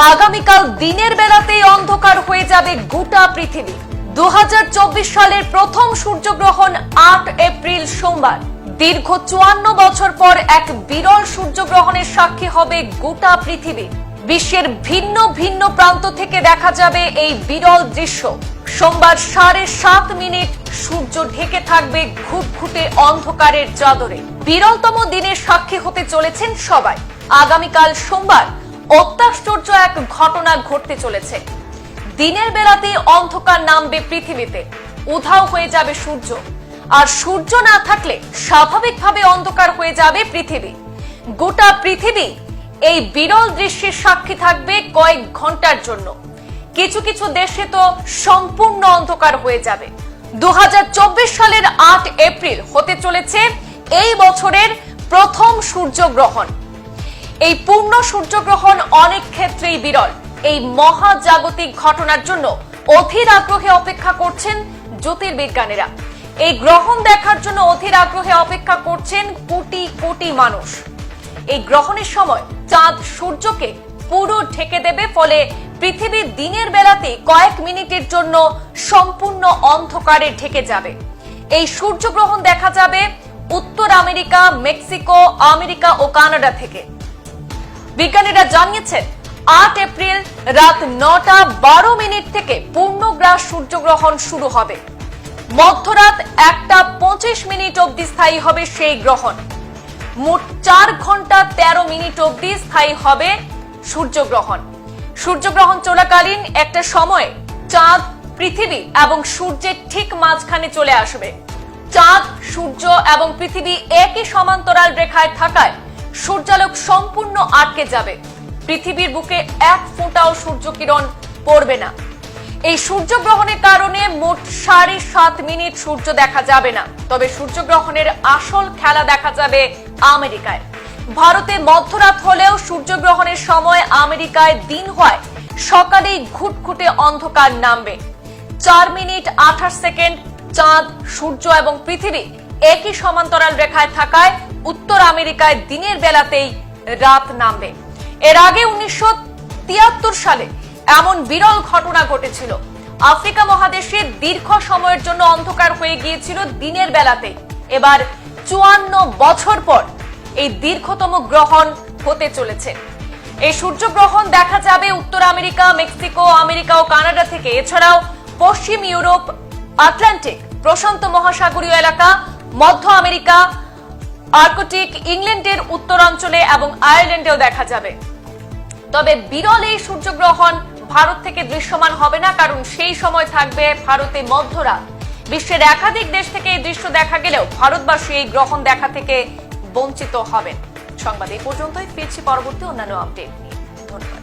আগামীকাল দিনের বেলাতেই অন্ধকার হয়ে যাবে গোটা পৃথিবী। 2024 সালের প্রথম সূর্যগ্রহণ 8 এপ্রিল সোমবার। দীর্ঘ 54 বছর পর এক বিরল সূর্যগ্রহণের সাক্ষী হবে গোটা পৃথিবী। বিশ্বের ভিন্ন ভিন্ন প্রান্ত থেকে দেখা যাবে এই বিরল দৃশ্য। সোমবার 7:30 সূর্য ঢেকে থাকবে ঘুটঘুটে অন্ধকারের চাদরে। বিরলতম দিনের সাক্ষী হতে চলেছেন সবাই। আগামীকাল সোমবার অত্যাশ্চর্য এক ঘটনা ঘটতে চলেছে। দিনের বেলাতে অন্ধকার নামবে পৃথিবীতে, উধাও হয়ে যাবে সূর্য। আর সূর্য না থাকলে স্বাভাবিকভাবে অন্ধকার হয়ে যাবে পৃথিবী। গোটা পৃথিবী এই বিরল দৃশ্যের সাক্ষী থাকবে কয়েক ঘন্টার জন্য। কিছু কিছু দেশে তো সম্পূর্ণ অন্ধকার হয়ে যাবে। 2024 সালের 8 এপ্রিল হতে চলেছে এই বছরের প্রথম সূর্যগ্রহণ। এই পূর্ণ সূর্যগ্রহণ অনেক ক্ষেত্রেই বিরল। এই মহাজাগতিক ঘটনার জন্য অধীর আগ্রহে অপেক্ষা করছেন জ্যোতির্বিজ্ঞানীরা। এই গ্রহণ দেখার জন্য অধীর আগ্রহে অপেক্ষা করছেন কোটি কোটি মানুষ। এই গ্রহণের সময় চাঁদ সূর্যকে পুরো ঢেকে দেবে, ফলে পৃথিবী দিনের বেলাতে কয়েক মিনিটের জন্য সম্পূর্ণ অন্ধকারে ঢেকে যাবে। এই সূর্যগ্রহণ দেখা যাবে উত্তর আমেরিকা, মেক্সিকো, আমেরিকা ও কানাডা থেকে। বিজ্ঞানীরা জানিয়েছেন 8 এপ্রিল রাত 9:12 থেকে পূর্ণগ্রাস সূর্যগ্রহণ শুরু হবে। মধ্যরাত 1:25 অবধি স্থায়ী হবে সেই গ্রহণ। মোট 4 ঘন্টা 13 মিনিট অবধি স্থায়ী হবে সূর্যগ্রহণ। সূর্যগ্রহণ চলাকালীন একটা সময়ে চাঁদ, পৃথিবী এবং সূর্যের ঠিক মাঝখানে চলে আসবে। চাঁদ, সূর্য এবং পৃথিবী একই সমান্তরাল রেখায় থাকায় সূর্যালোক সম্পূর্ণ আটকে যাবে। পৃথিবীর বুকে এক ফোঁটাও সূর্যকিরণ পড়বে না। এই সূর্যগ্রহণের কারণে মোট 7.5 মিনিট সূর্য দেখা যাবে না। তবে সূর্যগ্রহণের আসল খেলা দেখা যাবে আমেরিকায়। ভারতে মধ্যরাত হলেও সূর্যগ্রহণের সময় আমেরিকায় দিন হয় সকালেই ঘুটঘুটে অন্ধকার নামবে। 4 মিনিট 28 সেকেন্ড চাঁদ, সূর্য এবং পৃথিবী একই সমান্তরাল রেখায় থাকায় উত্তর আমেরিকায় দিনের বেলাতেই রাত নামবে। এর আগে 1973 সালে এমন বিরল ঘটনা ঘটেছিল। আফ্রিকা মহাদেশে দীর্ঘ সময়ের জন্য অন্ধকার হয়ে গিয়েছিল দিনের বেলাতে। এবার 54 বছর পর এই দীর্ঘতম গ্রহণ হতে চলেছে। এই সূর্যগ্রহণ দেখা যাবে উত্তর আমেরিকা, মেক্সিকো, আমেরিকা ও কানাডা থেকে। এছাড়াও পশ্চিম ইউরোপ, আটলান্টিক, প্রশান্ত মহাসাগরীয় এলাকা, মধ্য আমেরিকা, আর্কটিক, ইংল্যান্ডের উত্তরাঞ্চলে এবং আয়ারল্যান্ডেও দেখা যাবে। তবে বিরল এই সূর্যগ্রহণ ভারত থেকে দৃশ্যমান হবে না, কারণ সেই সময় থাকবে ভারতে মধ্যরাত। বিশ্বের একাধিক দেশ থেকে এই দৃশ্য দেখা গেলেও ভারতবাসী এই গ্রহণ দেখা থেকে বঞ্চিত হবেন। সংবাদ এই পর্যন্তই। ফিরছি পরবর্তী অন্যান্য আপডেট নিয়ে। ধন্যবাদ।